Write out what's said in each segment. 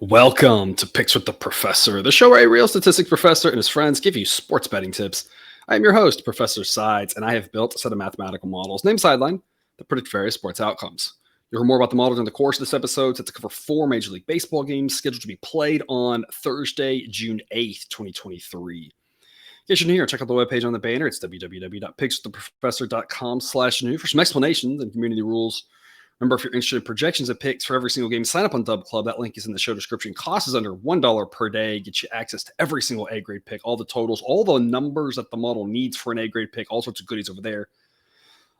Welcome to Picks with the Professor, the show where a real statistics professor and his friends give you sports betting tips. I am your host, Professor Sides, and I have built a set of mathematical models named Sideline that predict various sports outcomes. You'll hear more about the model during the course of this episode, set to cover 4 Major League Baseball games scheduled to be played on Thursday, June 8th, 2023. In case you're new here, check out the webpage on the banner. It's www.pickswiththeprofessor.com/new for some explanations and community rules. Remember, if you're interested in projections of picks for every single game, sign up on Dub Club. That link is in the show description. Cost is under $1 per day. Get you access to every single A-grade pick, all the totals, all the numbers that the model needs for an A-grade pick, all sorts of goodies over there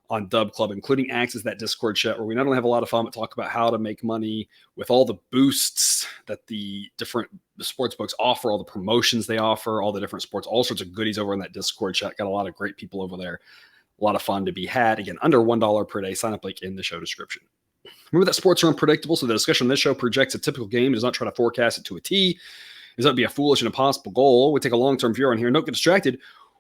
on Dub Club, including access to that Discord chat where we not only have a lot of fun, but talk about how to make money with all the boosts that the different sports books offer, all the promotions they offer, all the different sports, all sorts of goodies over in that Discord chat. Got a lot of great people over there. A lot of fun to be had. Again, under $1 per day. Sign up link in the show description. Remember that sports are unpredictable, so the discussion on this show projects a typical game and does not try to forecast it to a T. It does not be a foolish and impossible goal. We take a long-term view on here. Don't get distracted.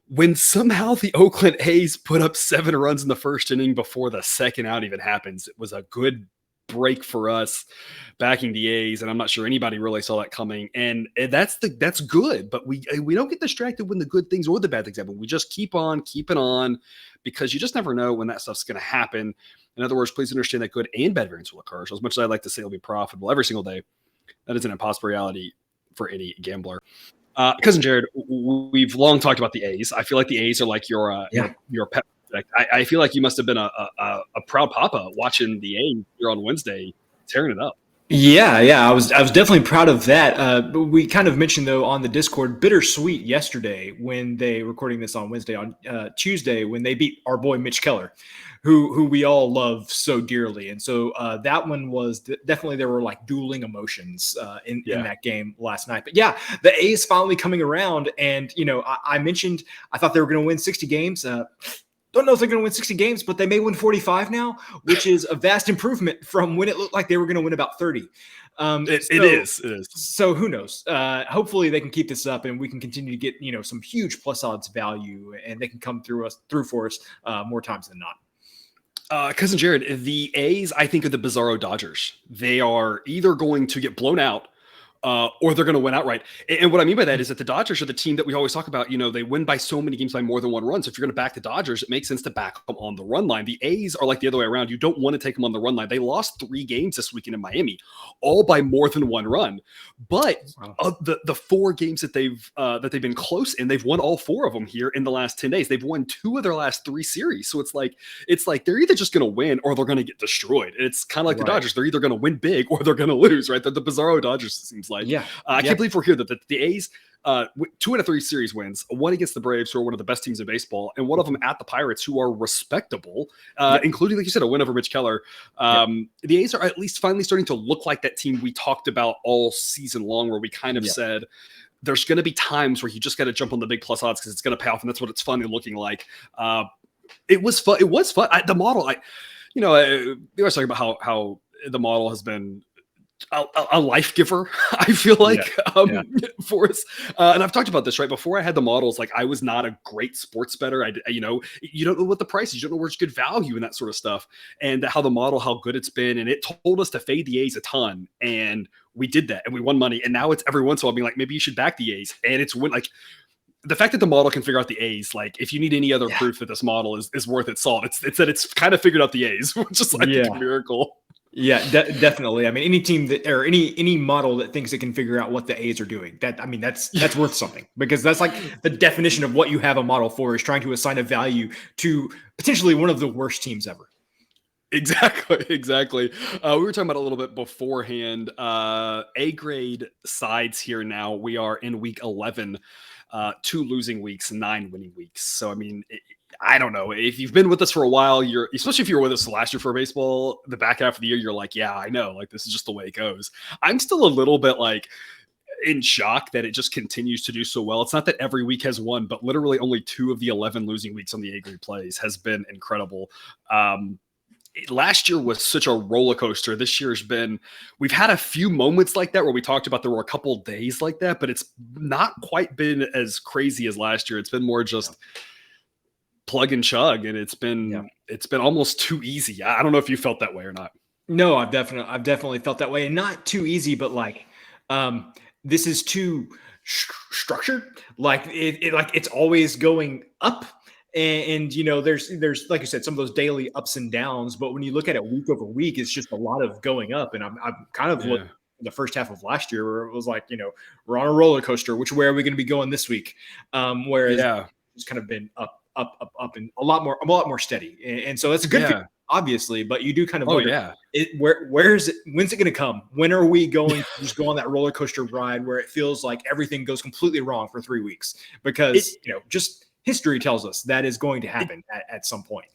When somehow the Oakland A's put up 7 runs in the first inning before the second out even happens, it was a good break for us backing the A's, and I'm not sure anybody really saw that coming. And that's good, but we don't get distracted when the good things or the bad things happen. We just keep on keeping on because you just never know when that stuff's going to happen. In other words, please understand that good and bad variance will occur. So as much as I'd like to say it'll be profitable every single day, that is an impossible reality for any gambler. Cousin Jared, we've long talked about the A's. I feel like the A's are like your pet project. I feel like you must have been a proud papa watching the A's here on Wednesday, tearing it up. Yeah, I was definitely proud of that. But we kind of mentioned though on the Discord, bittersweet yesterday when they recording this on Wednesday, on Tuesday when they beat our boy Mitch Keller, who we all love so dearly, and so that one was definitely there were like dueling emotions in that game last night. But yeah, the A's finally coming around, and I mentioned I thought they were going to win 60 games. Don't know if they're going to win 60 games, but they may win 45 now, which is a vast improvement from when it looked like they were going to win about 30. It is. So who knows? Hopefully they can keep this up and we can continue to get, some huge plus odds value and they can come through for us more times than not. Cousin Jared, the A's, I think, are the bizarro Dodgers. They are either going to get blown out or they're going to win outright. And what I mean by that is that the Dodgers are the team that we always talk about. They win by so many games by more than 1 run. So if you're going to back the Dodgers, it makes sense to back them on the run line. The A's are like the other way around. You don't want to take them on the run line. They lost 3 games this weekend in Miami, all by more than 1 run. But the 4 games that they've been close in, they've won all 4 of them here in the last 10 days. They've won 2 of their last 3 series. So it's like they're either just going to win or they're going to get destroyed. And it's kind of like the Dodgers. They're either going to win big or they're going to lose, right? They're the bizarro Dodgers, it seems like. I can't believe we're here that the A's 2 out of 3 series wins, 1 against the Braves, who are one of the best teams in baseball, and 1 of them at the Pirates, who are respectable, including, like you said, a win over Mitch Keller. The A's are at least finally starting to look like that team we talked about all season long, where we kind of said there's going to be times where you just got to jump on the big plus odds because it's going to pay off, and that's what it's finally looking like. It was fun. It was fun. The model, we always talk about how the model has been a life giver, I feel like, for us. And I've talked about this, right? Before I had the models, like I was not a great sports bettor. You don't know what the price is. You don't know where's good value and that sort of stuff. And how the model, how good it's been. And it told us to fade the A's a ton. And we did that and we won money. And now it's every once in a while being like, maybe you should back the A's. And it's like the fact that the model can figure out the A's, like if you need any other proof that this model is worth its salt, it's that it's kind of figured out the A's, which is like a miracle. Yeah, definitely. I mean, any team that or any model that thinks it can figure out what the A's are doing, that's worth something, because that's like the definition of what you have a model for, is trying to assign a value to potentially one of the worst teams ever. Exactly. We were talking about a little bit beforehand. A grade sides here now. We are in week 11, 2 losing weeks, 9 winning weeks. So I mean, I don't know if you've been with us for a while, especially if you were with us last year for baseball, the back half of the year, you're like, yeah, I know, like this is just the way it goes. I'm still a little bit like in shock that it just continues to do so well. It's not that every week has won, but literally only 2 of the 11 losing weeks on the A grade plays has been incredible. Last year was such a roller coaster. This year's we've had a few moments like that where we talked about there were a couple days like that, but it's not quite been as crazy as last year. It's been more just plug and chug, and it's Yeah. been almost too easy. I don't know if you felt that way or not. No, I've definitely felt that way, and not too easy, but like, this is too structured. Like like it's always going up, and there's like you said, some of those daily ups and downs. But when you look at it week over week, it's just a lot of going up, and I'm kind of looking Yeah. the first half of last year where it was like, we're on a roller coaster. Which way are we going to be going this week? Whereas Yeah. it's kind of been up, up, up, up, and a lot more steady, and so that's a good feeling, Yeah. obviously. But you do kind of Oh wonder, yeah. where is it? When's it going to come? When are we going to just go on that roller coaster ride where it feels like everything goes completely wrong for 3 weeks? It Because just history tells us that is going to happen at some point.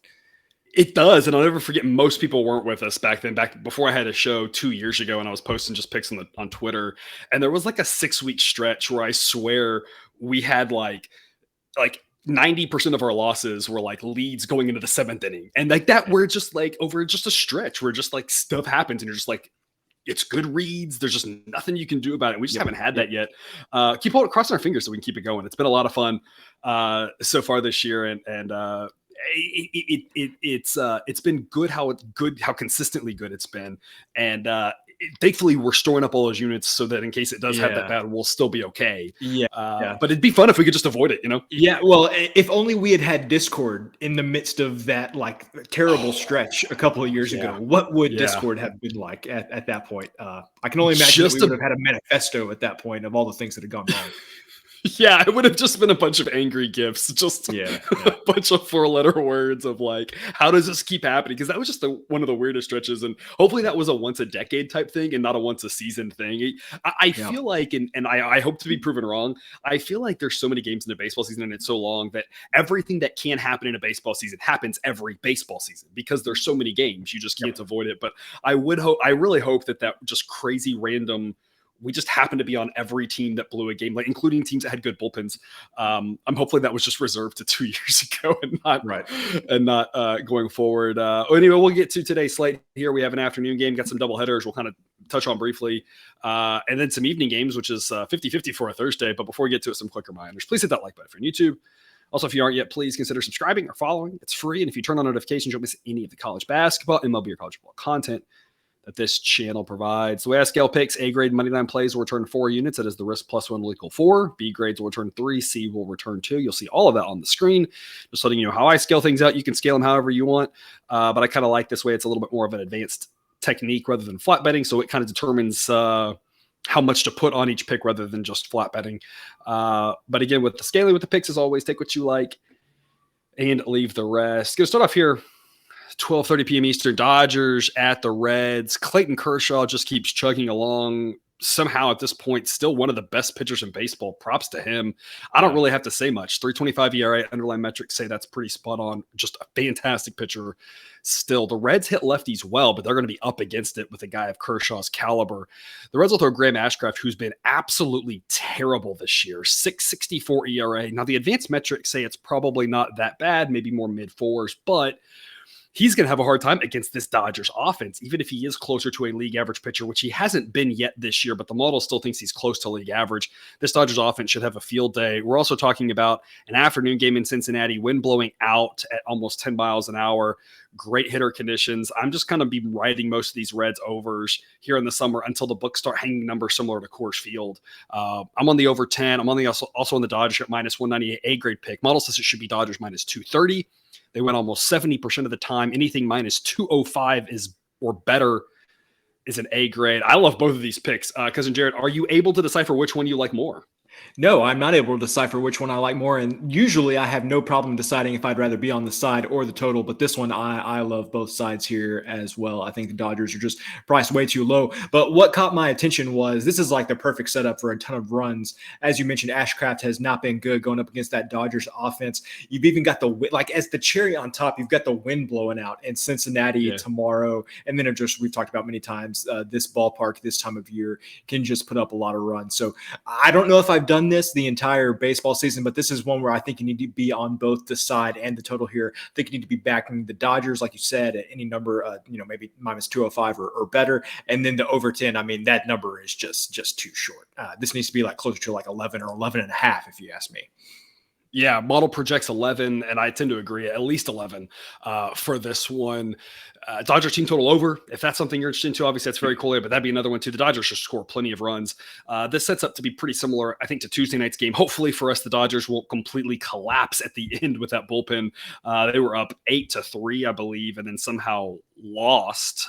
it does, and I'll never forget. Most people weren't with us back then. Back before I had a show 2 years ago, and I was posting just pics on Twitter, and there was like a 6 week stretch where I swear we had like 90% of our losses were like leads going into the seventh inning. And like that, we're just like over just a stretch where just like stuff happens and you're just like, it's good reads. There's just nothing you can do about it. We just Yep. haven't had that yet. Keep crossing our fingers so we can keep it going. It's been a lot of fun so far this year. And it's been good how consistently good it's been. And thankfully we're storing up all those units so that in case it does have that Yeah. bad, we'll still be okay. Yeah. Yeah. But it'd be fun if we could just avoid it, Yeah, well, if only we had Discord in the midst of that like terrible stretch a couple of years ago. What would Yeah. Discord have been like at that point? I can only imagine that we would have had a manifesto at that point of all the things that had gone wrong. Yeah, it would have just been a bunch of angry gifs, just Yeah. a bunch of 4-letter words of like, how does this keep happening? Because that was just one of the weirdest stretches, and hopefully that was a once a decade type thing and not a once a season thing. I Yeah. feel like, and I hope to be proven wrong. I feel like there's so many games in a baseball season and it's so long that everything that can happen in a baseball season happens every baseball season because there's so many games. You just can't avoid it. But I really hope that just crazy random. We just happened to be on every team that blew a game, like including teams that had good bullpens. I'm hopefully that was just reserved to 2 years ago and not going forward. Anyway, we'll get to today's slate here. We have an afternoon game, got some double headers. We'll kind of touch on briefly, and then some evening games, which is 50-50 for a Thursday. But before we get to it, some quick reminders. Please hit that like button if you're on YouTube. Also, if you aren't yet, please consider subscribing or following. It's free, and if you turn on notifications, you'll miss any of the college basketball, MLB, or college football content that this channel provides. The way I scale picks, A grade money line plays will return 4 units. That is the risk plus 1 will equal 4. B grades will return 3. C will return 2. You'll see all of that on the screen. Just letting you know how I scale things out. You can scale them however you want, but I kind of like this way. It's a little bit more of an advanced technique rather than flat betting, so it kind of determines how much to put on each pick rather than just flat betting. But again, with the scaling with the picks, as always, take what you like and leave the rest. Going to start off here. 12:30 p.m. Eastern, Dodgers at the Reds. Clayton Kershaw just keeps chugging along. Somehow at this point, still one of the best pitchers in baseball. Props to him. I don't really have to say much. 3.25 ERA, underlying metrics say that's pretty spot on. Just a fantastic pitcher still. The Reds hit lefties well, but they're going to be up against it with a guy of Kershaw's caliber. The Reds will throw Graham Ashcraft, who's been absolutely terrible this year. 6.64 ERA. Now, the advanced metrics say it's probably not that bad, maybe more mid-fours, but he's going to have a hard time against this Dodgers offense, even if he is closer to a league average pitcher, which he hasn't been yet this year, but the model still thinks he's close to league average. This Dodgers offense should have a field day. We're also talking about an afternoon game in Cincinnati, wind blowing out at almost 10 miles an hour, great hitter conditions. I'm just going to be riding most of these Reds overs here in the summer until the books start hanging numbers similar to Coors Field. I'm on the over 10. I'm on the also on the Dodgers at minus 198 A grade pick. Model says it should be Dodgers minus 230. They went almost 70% of the time. Anything minus 205 is or better is an A grade. I love both of these picks. Cousin Jared, are you able to decipher which one you like more? No, I'm not able to decipher which one I like more. And usually I have no problem deciding if I'd rather be on the side or the total. But this one, I love both sides here as well. I think the Dodgers are just priced way too low. But what caught my attention was this is like the perfect setup for a ton of runs. As you mentioned, Ashcraft has not been good going up against that Dodgers offense. You've even got like as the cherry on top, you've got the wind blowing out in Cincinnati tomorrow. And then we've talked about many times, this ballpark this time of year can just put up a lot of runs. So I don't know if I've done this the entire baseball season, but this is one where I think you need to be on both the side and the total here. I think you need to be backing the Dodgers, like you said, at any number, maybe minus 205 or better. And then the over 10, I mean, that number is just too short. This needs to be like closer to like 11 or 11 and a half, if you ask me. Yeah, model projects 11, and I tend to agree, at least 11 for this one. Dodgers team total over. If that's something you're interested in, obviously that's very cool, but that'd be another one too. The Dodgers should score plenty of runs. This sets up to be pretty similar, I think, to Tuesday night's game. Hopefully for us, the Dodgers won't completely collapse at the end with that bullpen. They were up 8-3, I believe, and then somehow lost,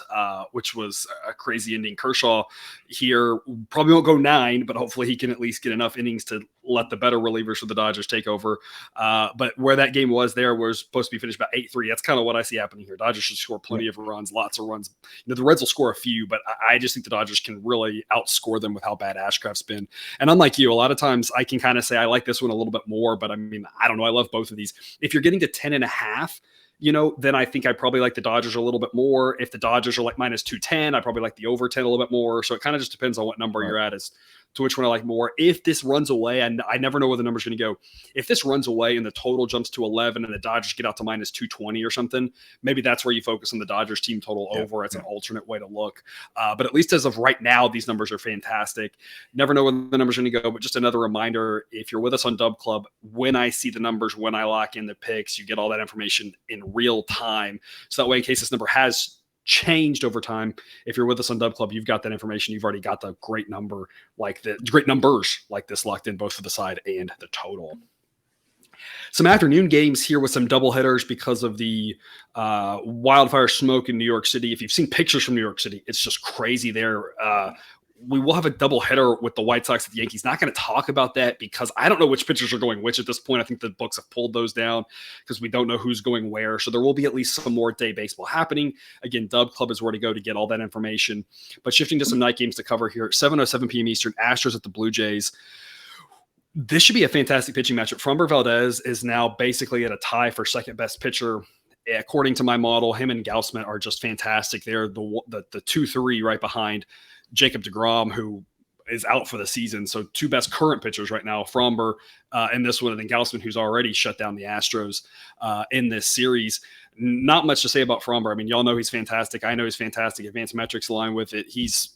which was a crazy ending. Kershaw here probably won't go 9, but hopefully he can at least get enough innings to let the better relievers for the Dodgers take over. But where that game was supposed to be finished about 8-3. That's kind of what I see happening here. Dodgers should score plenty of runs, lots of runs. The Reds will score a few, but I just think the Dodgers can really outscore them with how bad Ashcraft's been. And unlike you, a lot of times I can kind of say I like this one a little bit more, but I mean, I don't know. I love both of these. If you're getting to 10.5, then I think I probably like the Dodgers a little bit more. If the Dodgers are like minus 210, I probably like the over 10 a little bit more. So it kind of just depends on what number you're at as to which one I like more. If this runs away, and I never know where the number's going to go. If this runs away and the total jumps to 11 and the Dodgers get out to minus 220 or something, maybe that's where you focus on the Dodgers team total over. It's an alternate way to look. But at least as of right now, these numbers are fantastic. Never know where the number's going to go, but just another reminder, if you're with us on Dub Club, when I see the numbers, when I lock in the picks, you get all that information in real time. So that way, in case this number has changed over time, if you're with us on Dub Club, you've got that information. You've already got the great numbers like this locked in, both for the side and the total. Some afternoon games here with some double headers because of the wildfire smoke in New York City. If you've seen pictures from New York City, it's just crazy there. We will have a double header with the White Sox at the Yankees. Not going to talk about that because I don't know which pitchers are going which at this point. I think the books have pulled those down because we don't know who's going where. So there will be at least some more day baseball happening. Again, Dub Club is where to go to get all that information. But shifting to some night games to cover here at 7:07 p.m. Eastern, Astros at the Blue Jays. This should be a fantastic pitching matchup. Framber Valdez is now basically at a tie for second best pitcher. According to my model, him and Gausman are just fantastic. They're the 2-3 right behind Jacob deGrom, who is out for the season. So two best current pitchers right now, Framber in this one, and then Gausman, who's already shut down the Astros in this series. Not much to say about Framber. I mean, y'all know he's fantastic. I know he's fantastic. Advanced metrics align with it. He's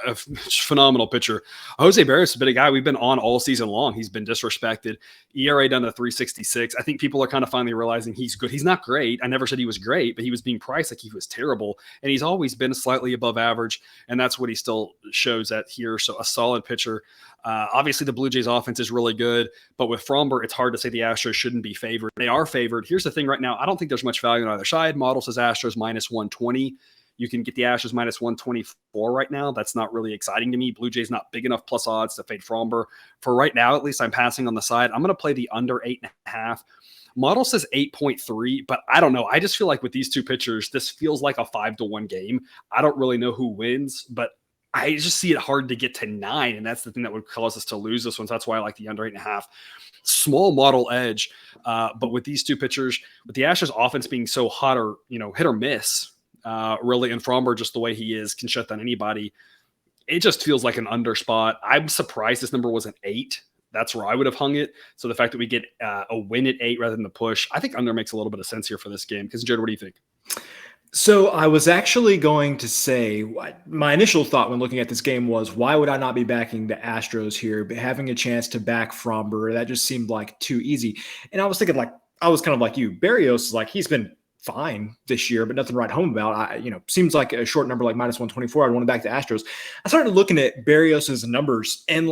a phenomenal pitcher. Jose Barrios has been a guy we've been on all season long. He's been disrespected. ERA down to 3.66. I think people are kind of finally realizing he's good. He's not great. I never said he was great, but he was being priced like he was terrible. And he's always been slightly above average. And that's what he still shows at here. So a solid pitcher. Obviously, the Blue Jays offense is really good, but with Framber, it's hard to say the Astros shouldn't be favored. They are favored. Here's the thing right now. I don't think there's much value on either side. Model says Astros minus 120. You can get the Astros minus 124 right now. That's not really exciting to me. Blue Jays not big enough plus odds to fade Framber. For right now, at least I'm passing on the side. I'm going to play the under 8.5. Model says 8.3, but I don't know. I just feel like with these two pitchers, this feels like a 5-1 game. I don't really know who wins, but I just see it hard to get to 9, and that's the thing that would cause us to lose this one. So that's why I like the under 8.5. Small model edge, but with these two pitchers, with the Astros offense being so hot or hit or miss, really, and Framber just the way he is can shut down anybody. It just feels like an under spot. I'm surprised this number wasn't 8. That's where I would have hung it. So the fact that we get a win at 8 rather than the push, I think under makes a little bit of sense here for this game. Because Jared, what do you think? So I was actually going to say, my initial thought when looking at this game was, why would I not be backing the Astros here? But having a chance to back Framber, that just seemed like too easy. And I was thinking, I was kind of like you. Barrios is he's been fine this year, but nothing to write home about. Seems like a short number like minus 124. I'd want to back the Astros. I started looking at Barrios's numbers, and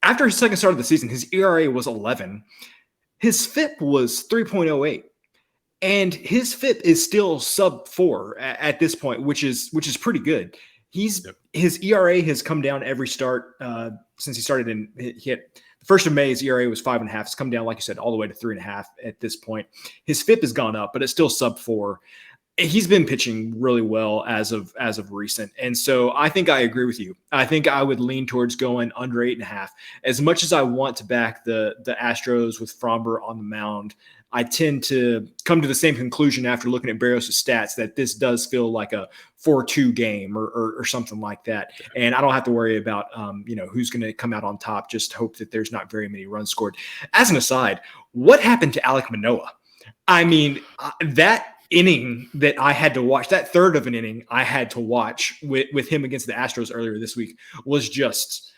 after his second start of the season, his ERA was 11. His FIP was 3.08. And his FIP is still sub 4 at this point, which is pretty good. His ERA has come down every start since he started the 1st of May. His ERA was 5.5. It's come down, like you said, all the way to 3.5 at this point. His FIP has gone up, but it's still sub 4. He's been pitching really well as of recent. And so I think I agree with you. I think I would lean towards going under 8.5. As much as I want to back the Astros with Framber on the mound, I tend to come to the same conclusion after looking at Barrios' stats that this does feel like a 4-2 game or something like that. And I don't have to worry about, who's going to come out on top. Just hope that there's not very many runs scored. As an aside, what happened to Alek Manoah? I mean, that inning that I had to watch, that third of an inning I had to watch with him against the Astros earlier this week was just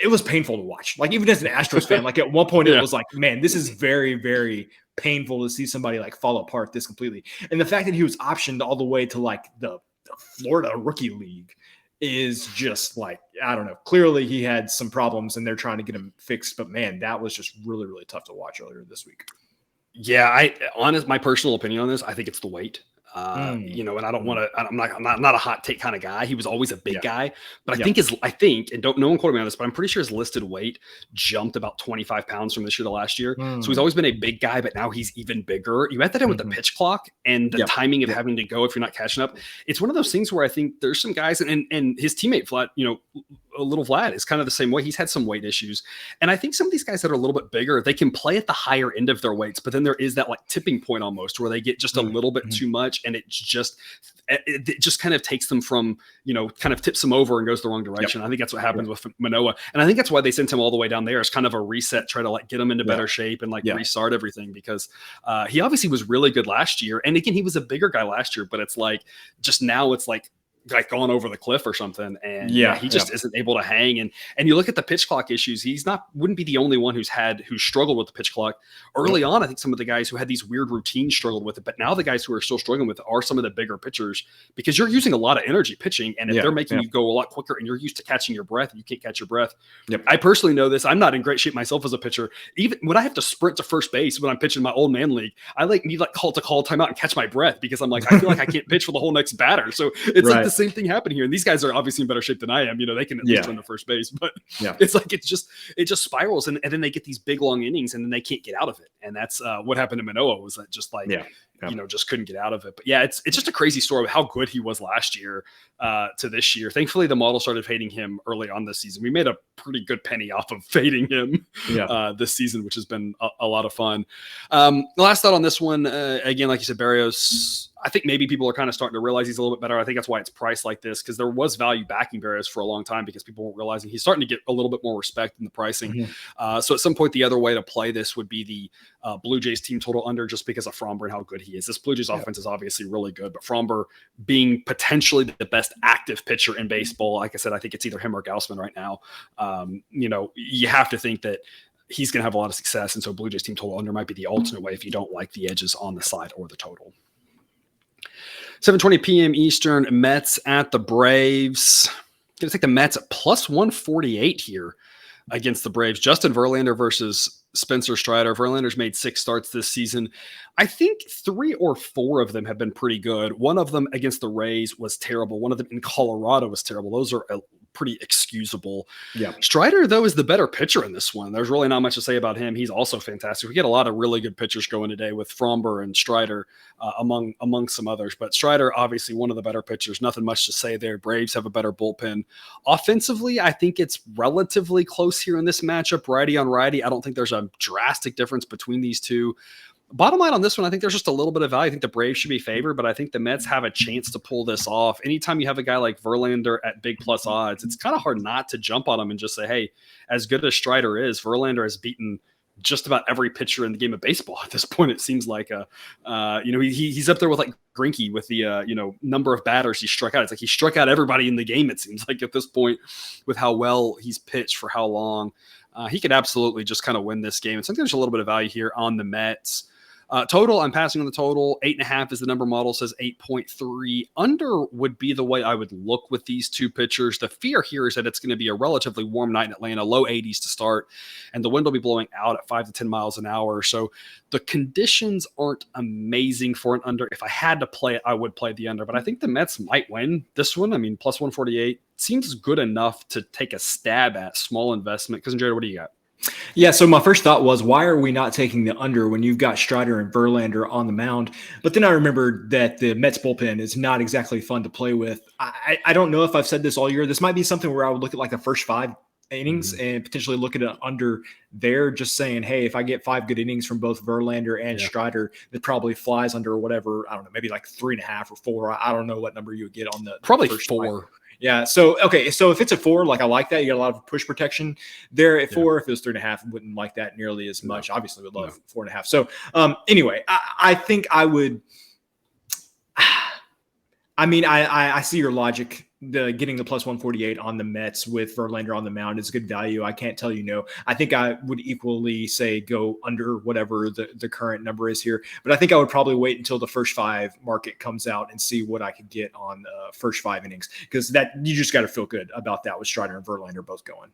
it was painful to watch. Like even as an Astros fan, like at one point it was like, man, this is very, very painful to see somebody like fall apart this completely. And the fact that he was optioned all the way to like the Florida Rookie League is just like, I don't know. Clearly he had some problems and they're trying to get him fixed. But man, that was just really, really tough to watch earlier this week. Yeah, my personal opinion on this, I think it's the weight. And I don't want to. I'm not a hot take kind of guy. He was always a big guy, but I think, and no one quote me on this, but I'm pretty sure his listed weight jumped about 25 pounds from this year to last year. So he's always been a big guy, but now he's even bigger. You add that in with the pitch clock and the timing of having to go if you're not catching up. It's one of those things where I think there's some guys, and his teammate Vlad, little Vlad is kind of the same way. He's had some weight issues. And I think some of these guys that are a little bit bigger, they can play at the higher end of their weights, but then there is that like tipping point almost where they get just a little bit too much. And it just kind of takes them from, kind of tips them over and goes the wrong direction. I think that's what happens with Manoah. And I think that's why they sent him all the way down there as kind of a reset, try to like get him into better shape and like restart everything, because he obviously was really good last year. And again, he was a bigger guy last year, but it's like, just now it's like gone over the cliff or something. And he just isn't able to hang. And you look at the pitch clock issues, wouldn't be the only one who's struggled with the pitch clock early on. I think some of the guys who had these weird routines struggled with it, but now the guys who are still struggling with it are some of the bigger pitchers, because you're using a lot of energy pitching. And if they're making you go a lot quicker and you're used to catching your breath, you can't catch your breath. I personally know this. I'm not in great shape myself as a pitcher. Even when I have to sprint to first base, when I'm pitching my old man league, I need call timeout and catch my breath, because I'm like, I feel like I can't pitch for the whole next batter. So it's like the same thing happened here. And these guys are obviously in better shape than I am. They can at least run to first base, but it's like, it just spirals. And then they get these big long innings and then they can't get out of it. And that's what happened to Manoah, was that just like, just couldn't get out of it. But it's just a crazy story of how good he was last year to this year. Thankfully, the model started fading him early on this season. We made a pretty good penny off of fading him this season, which has been a lot of fun. Last thought on this one, again, like you said, Barrios, I think maybe people are kind of starting to realize he's a little bit better. I think that's why it's priced like this, because there was value backing Barrios for a long time, because people weren't realizing he's starting to get a little bit more respect in the pricing. So at some point, the other way to play this would be the Blue Jays team total under, just because of Fromber and how good he is. This Blue Jays offense is obviously really good, but Fromber being potentially the best active pitcher in baseball, like I said, I think it's either him or Gaussman right now. You have to think that he's going to have a lot of success. And so Blue Jays team total under might be the alternate way if you don't like the edges on the side or the total. 7:20 p.m. Eastern, Mets at the Braves. Going to take the Mets at plus 148 here against the Braves. Justin Verlander versus Spencer Strider. Verlander's made 6 starts this season. I think 3 or 4 of them have been pretty good. One of them against the Rays was terrible. One of them in Colorado was terrible. Those are pretty excusable. Strider, though, is the better pitcher in this one. There's really not much to say about him. He's also fantastic. We get a lot of really good pitchers going today with Fromber and Strider among some others. But Strider, obviously one of the better pitchers. Nothing much to say there. Braves have a better bullpen. Offensively, I think it's relatively close here in this matchup. Righty on righty. I don't think there's a drastic difference between these two. Bottom line on this one, I think there's just a little bit of value. I think the Braves should be favored, but I think the Mets have a chance to pull this off. Anytime you have a guy like Verlander at big plus odds, it's kind of hard not to jump on him and just say, hey, as good as Strider is, Verlander has beaten just about every pitcher in the game of baseball at this point. It seems like he's up there with like Greinke with the number of batters he struck out. It's like he struck out everybody in the game, it seems like, at this point, with how well he's pitched for how long. He could absolutely just kind of win this game. And so I think there's a little bit of value here on the Mets. Total, I'm passing on the total. 8.5 is the number. Model says 8.3. Under would be the way I would look with these two pitchers. The fear here is that it's going to be a relatively warm night in Atlanta, low 80s to start, and the wind will be blowing out at 5 to 10 miles an hour. So the conditions aren't amazing for an under. If I had to play it, I would play the under, but I think the Mets might win this one. I mean, plus 148 seems good enough to take a stab at. Small investment. Cousin Jared, what do you got? Yeah, so my first thought was, why are we not taking the under when you've got Strider and Verlander on the mound? But then I remembered that the Mets bullpen is not exactly fun to play with. I don't know if I've said this all year. This might be something where I would look at like the first 5 innings and potentially look at an under there, just saying, hey, if I get 5 good innings from both Verlander and Strider, that probably flies under whatever, I don't know, maybe like 3.5 or 4. I don't know what number you would get on the probably first 4. 5. Yeah. So, okay. So if it's a 4, like I like that, you got a lot of push protection there at 4. If it was 3.5, wouldn't like that nearly as much. Obviously would love 4.5. So anyway, I think I would, I mean, I see your logic getting the plus 148 on the Mets with Verlander on the mound is good value. I can't tell you no. I think I would equally say go under whatever the current number is here, but I think I would probably wait until the first 5 market comes out and see what I could get on the first 5 innings, because that you just got to feel good about that with Strider and Verlander both going.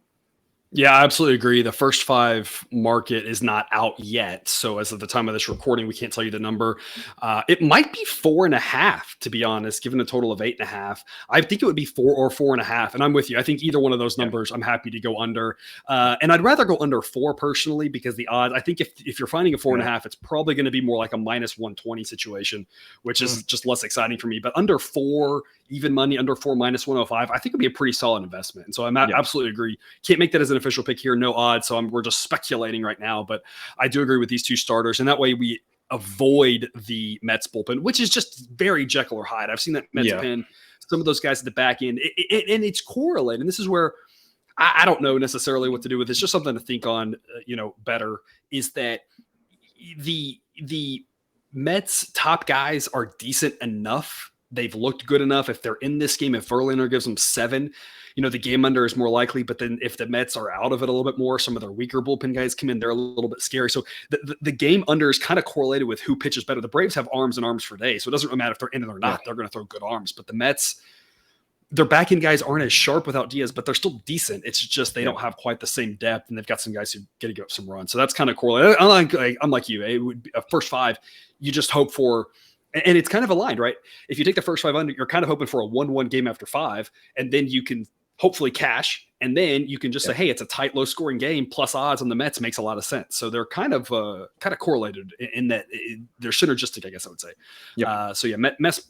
Yeah, I absolutely agree. The first 5 market is not out yet. So as of the time of this recording, we can't tell you the number. It might be 4.5, to be honest, given a total of 8.5. I think it would be 4 or 4.5. And I'm with you. I think either one of those numbers, I'm happy to go under. And I'd rather go under 4 personally, because the odds, I think if you're finding a 4.5, it's probably going to be more like a minus 120 situation, which is just less exciting for me. But under 4, even money, under 4, minus 105, I think would be a pretty solid investment. And so I'm absolutely agree. Can't make that as an official pick here, no odds. So we're just speculating right now, but I do agree with these 2 starters. And that way we avoid the Mets bullpen, which is just very Jekyll or Hyde. I've seen that Mets pen, some of those guys at the back end, and it's correlated. And this is where I don't know necessarily what to do with. It's just something to think on, better, is that the Mets top guys are decent enough. They've looked good enough. If they're in this game, if Verlander gives them 7, the game under is more likely. But then if the Mets are out of it a little bit more, some of their weaker bullpen guys come in, they're a little bit scary. So the game under is kind of correlated with who pitches better. The Braves have arms and arms for days, so it doesn't really matter if they're in it or not. They're going to throw good arms. But the Mets, their back end guys aren't as sharp without Diaz, but they're still decent. It's just they don't have quite the same depth, and they've got some guys who get to give up some runs. So that's kind of correlated. I'm like you. It would be a first 5. You just hope for. And it's kind of aligned, right? If you take the first 5 under, you're kind of hoping for a 1-1 game after 5, and then you can hopefully cash, and then you can just say, hey, it's a tight, low-scoring game, plus odds on the Mets makes a lot of sense. So they're kind of correlated in that they're synergistic, I guess I would say.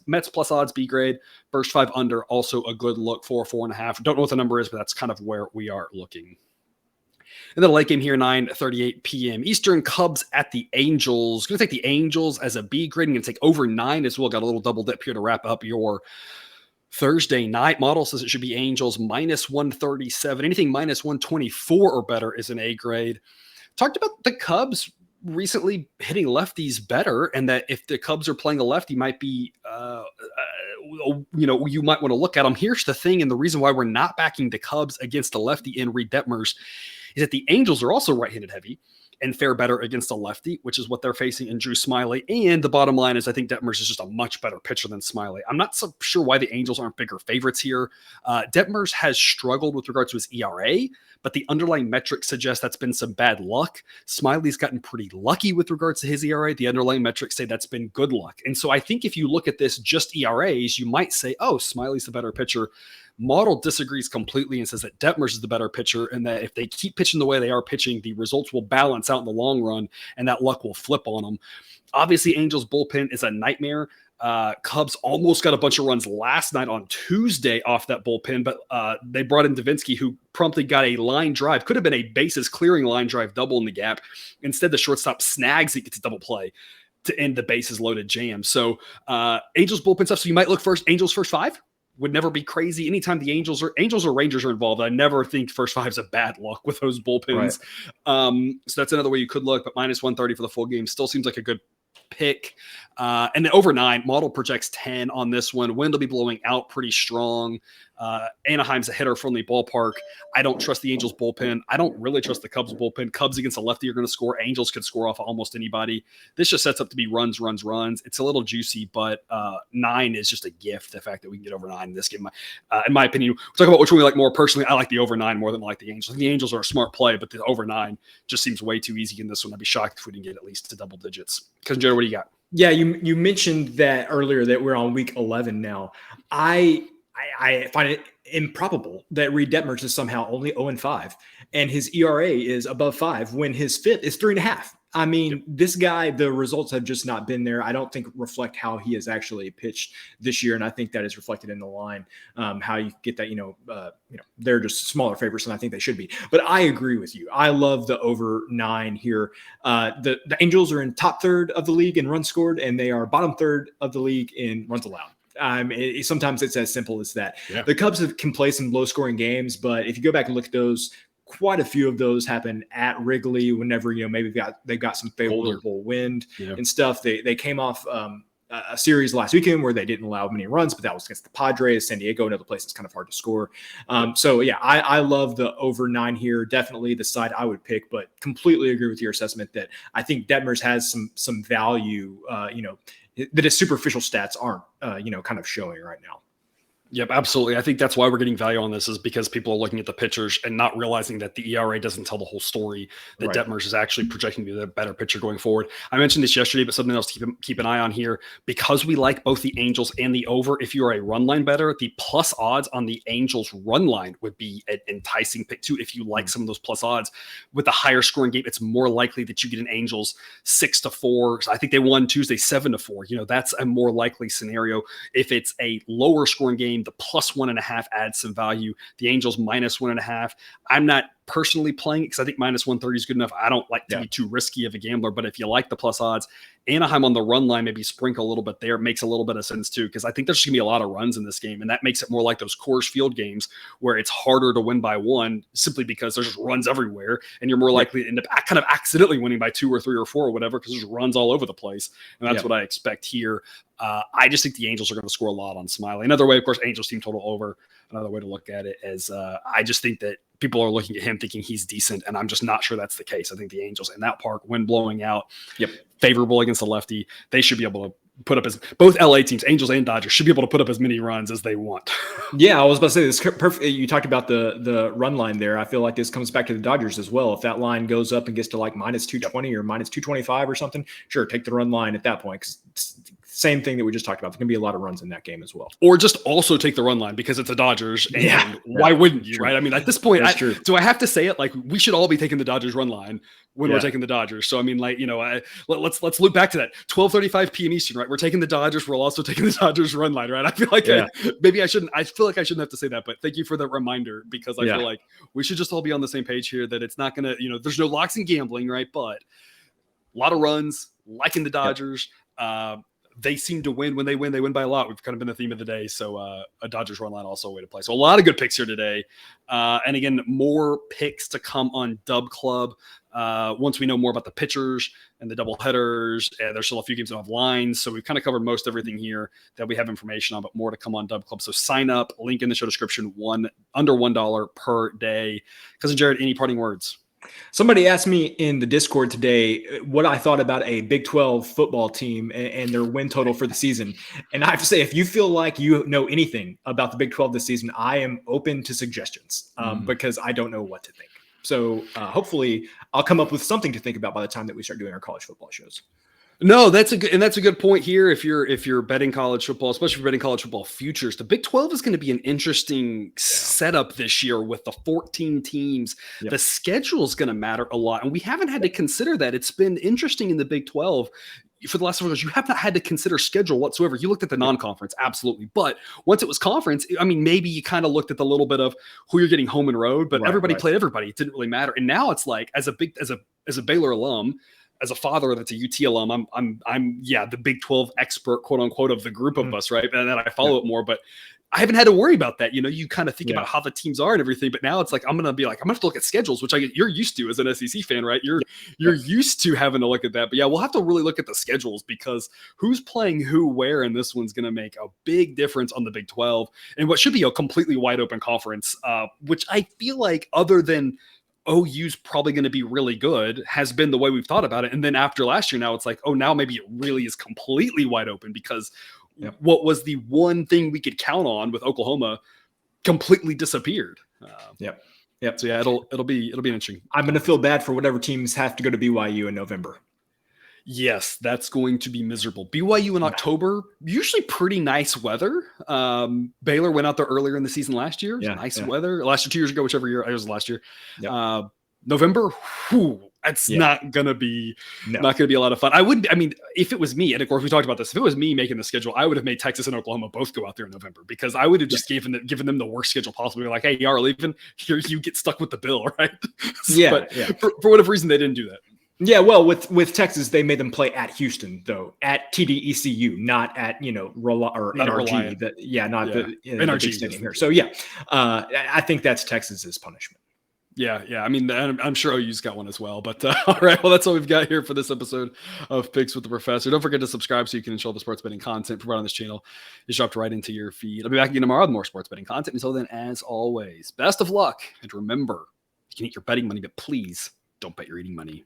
Mets plus odds, B grade. First 5 under, also a good look, 4.5. Don't know what the number is, but that's kind of where we are looking. And then a late game here, 9:38 p.m. Eastern, Cubs at the Angels. Going to take the Angels as a B grade. I'm going to take over 9 as well. Got a little double dip here to wrap up your Thursday night. Model says it should be Angels minus 137. Anything minus 124 or better is an A grade. Talked about the Cubs recently hitting lefties better, and that if the Cubs are playing a lefty, might be, you might want to look at them. Here's the thing, and the reason why we're not backing the Cubs against a lefty in Reed Detmers is that the Angels are also right-handed heavy and fare better against a lefty, which is what they're facing in Drew Smyly. And the bottom line is I think Detmers is just a much better pitcher than Smyly. I'm not so sure why the Angels aren't bigger favorites here. Detmers has struggled with regards to his ERA, but the underlying metrics suggest that's been some bad luck. Smiley's gotten pretty lucky with regards to his ERA. The underlying metrics say that's been good luck. And so I think if you look at this just ERAs, you might say, oh, Smiley's the better pitcher. Model disagrees completely and says that Detmers is the better pitcher, and that if they keep pitching the way they are pitching, the results will balance out in the long run, and that luck will flip on them. Obviously, Angels bullpen is a nightmare. Cubs almost got a bunch of runs last night on Tuesday off that bullpen, but they brought in Davinsky, who promptly got a line drive. Could have been a bases clearing line drive double in the gap. Instead, the shortstop snags it, gets a double play to end the bases loaded jam. So Angels bullpen stuff. So you might look first. Angels first 5 would never be crazy. Anytime the Angels or Rangers are involved, I never think first 5 is a bad luck with those bullpens. Right. So that's another way you could look, but minus 130 for the full game still seems like a good pick. And then over 9, model projects 10 on this one. Wind will be blowing out pretty strong. Anaheim's a hitter-friendly ballpark. I don't trust the Angels bullpen. I don't really trust the Cubs bullpen. Cubs against a lefty are going to score. Angels could score off of almost anybody. This just sets up to be runs. It's a little juicy, but 9 is just a gift. The fact that we can get over 9 in this game, in my opinion, we'll talk about which one we like more. Personally, I like the over 9 more than I like the Angels. I think the Angels are a smart play, but the over 9 just seems way too easy in this one. I'd be shocked if we didn't get at least to double digits. Cousin Joe, what do you got? Yeah, you mentioned that earlier that we're on week 11 now. I find it improbable that Reed Detmers is somehow only 0-5, and his ERA is above 5 when his FIP is 3.5. I mean, This guy, the results have just not been there. I don't think reflect how he has actually pitched this year, and I think that is reflected in the line. How you get that, they're just smaller favorites than I think they should be. But I agree with you. I love the over 9 here. The Angels are in top third of the league in runs scored, and they are bottom third of the league in runs allowed. Sometimes it's as simple as that. Yeah. The Cubs can play some low-scoring games, but if you go back and look at those, quite a few of those happen at Wrigley whenever, maybe they've got some favorable wind and stuff. They came off a series last weekend where they didn't allow many runs, but that was against the Padres, San Diego, another place that's kind of hard to score. So yeah, I love the over 9 here. Definitely the side I would pick, but completely agree with your assessment that I think Detmers has some value, that his superficial stats aren't, kind of showing right now. Yep, absolutely. I think that's why we're getting value on this, is because people are looking at the pitchers and not realizing that the ERA doesn't tell the whole story, that Right. Detmers is actually projecting to be the better pitcher going forward. I mentioned this yesterday, but something else to keep an eye on here. Because we like both the Angels and the over, if you're a run line better, the plus odds on the Angels run line would be an enticing pick too. If you like some of those plus odds with a higher scoring game, it's more likely that you get an Angels 6-4. I think they won Tuesday 7-4. That's a more likely scenario. If it's a lower scoring game, the plus 1.5 adds some value. The Angels minus 1.5. I'm not personally playing it because I think minus 130 is good enough. I don't like to be too risky of a gambler, but if you like the plus odds, Anaheim on the run line, maybe sprinkle a little bit there. It makes a little bit of sense too, because I think there's going to be a lot of runs in this game, and that makes it more like those Coors Field games where it's harder to win by 1 simply because there's just runs everywhere, and you're more likely to end up kind of accidentally winning by 2 or 3 or 4 or whatever because there's runs all over the place, and that's what I expect here. I just think the Angels are going to score a lot on Smiley. Another way, of course, Angels team total over. Another way to look at it is I just think that people are looking at him thinking he's decent, and I'm just not sure that's the case. I think the Angels in that park, wind blowing out, favorable against the lefty, they should be able to put up both LA teams, Angels and Dodgers, should be able to put up as many runs as they want. Yeah, I was about to say this perfect. You talked about the run line there. I feel like this comes back to the Dodgers as well. If that line goes up and gets to like minus 220 or minus 225 or something, sure, take the run line at that point, because same thing that we just talked about. There's going to be a lot of runs in that game as well. Or just also take the run line because it's the Dodgers. And why wouldn't you, right? I mean, at this point, do I have to say it? Like, we should all be taking the Dodgers run line when we're taking the Dodgers. So, I mean, like, let's loop back to that. 12:35 p.m. Eastern, right? We're taking the Dodgers. We're also taking the Dodgers run line, right? I feel like maybe I shouldn't. I feel like I shouldn't have to say that, but thank you for the reminder, because I feel like we should just all be on the same page here, that it's not going to, there's no locks in gambling, right? But a lot of runs, liking the Dodgers. They seem to win. When they win by a lot. We've kind of been the theme of the day. So a Dodgers run line also a way to play. So a lot of good picks here today. And again, more picks to come on Dub Club. Once we know more about the pitchers and the double headers, there's still a few games that have lines. So we've kind of covered most everything here that we have information on, but more to come on Dub Club. So sign up, link in the show description, under $1 per day. Cousin Jared, any parting words? Somebody asked me in the Discord today what I thought about a Big 12 football team and their win total for the season. And I have to say, if you feel like you know anything about the Big 12 this season, I am open to suggestions because I don't know what to think. So hopefully I'll come up with something to think about by the time that we start doing our college football shows. No, that's a good point here. If you're betting college football, especially if you're betting college football futures, the Big 12 is going to be an interesting setup this year with the 14 teams. The schedule is going to matter a lot, and we haven't had to consider that. It's been interesting in the Big 12 for the last several years. You have not had to consider schedule whatsoever. You looked at the non-conference, absolutely, but once it was conference, I mean, maybe you kind of looked at the little bit of who you're getting home and road, but everybody played everybody. It didn't really matter, and now it's like as a Baylor alum. As a father that's a UT alum, I'm the Big 12 expert, quote unquote, of the group of us, right? And then I follow it more, but I haven't had to worry about that. You kind of think about how the teams are and everything, but now it's like I'm gonna have to look at schedules, which you're used to as an SEC fan, right? You're used to having to look at that, but we'll have to really look at the schedules, because who's playing who where, and this one's gonna make a big difference on the Big 12 and what should be a completely wide open conference, which I feel like, other than OU's probably going to be really good, has been the way we've thought about it. And then after last year, now it's like, now maybe it really is completely wide open, because what was the one thing we could count on with Oklahoma completely disappeared. So it'll be interesting. I'm going to feel bad for whatever teams have to go to BYU in November. Yes, that's going to be miserable. BYU in October, usually pretty nice weather. Baylor went out there earlier in the season last year. Nice weather. Last year, 2 years ago, whichever year. It was last year. November, it's not going to be a lot of fun. If it was me, and of course we talked about this, if it was me making the schedule, I would have made Texas and Oklahoma both go out there in November, because I would have just given them the worst schedule possible. Like, hey, y'all are leaving. Here, you get stuck with the bill, right? But for whatever reason, they didn't do that. Yeah, well, with Texas, they made them play at Houston, though, at TDECU, not at NRG. Not the NRG stadium here. So I think that's Texas's punishment. Yeah. I mean, I'm sure OU's got one as well. But all right, well, that's all we've got here for this episode of Picks with the Professor. Don't forget to subscribe so you can ensure the sports betting content provided on this channel is dropped right into your feed. I'll be back again tomorrow with more sports betting content. Until then, as always, best of luck. And remember, you can eat your betting money, but please don't bet your eating money.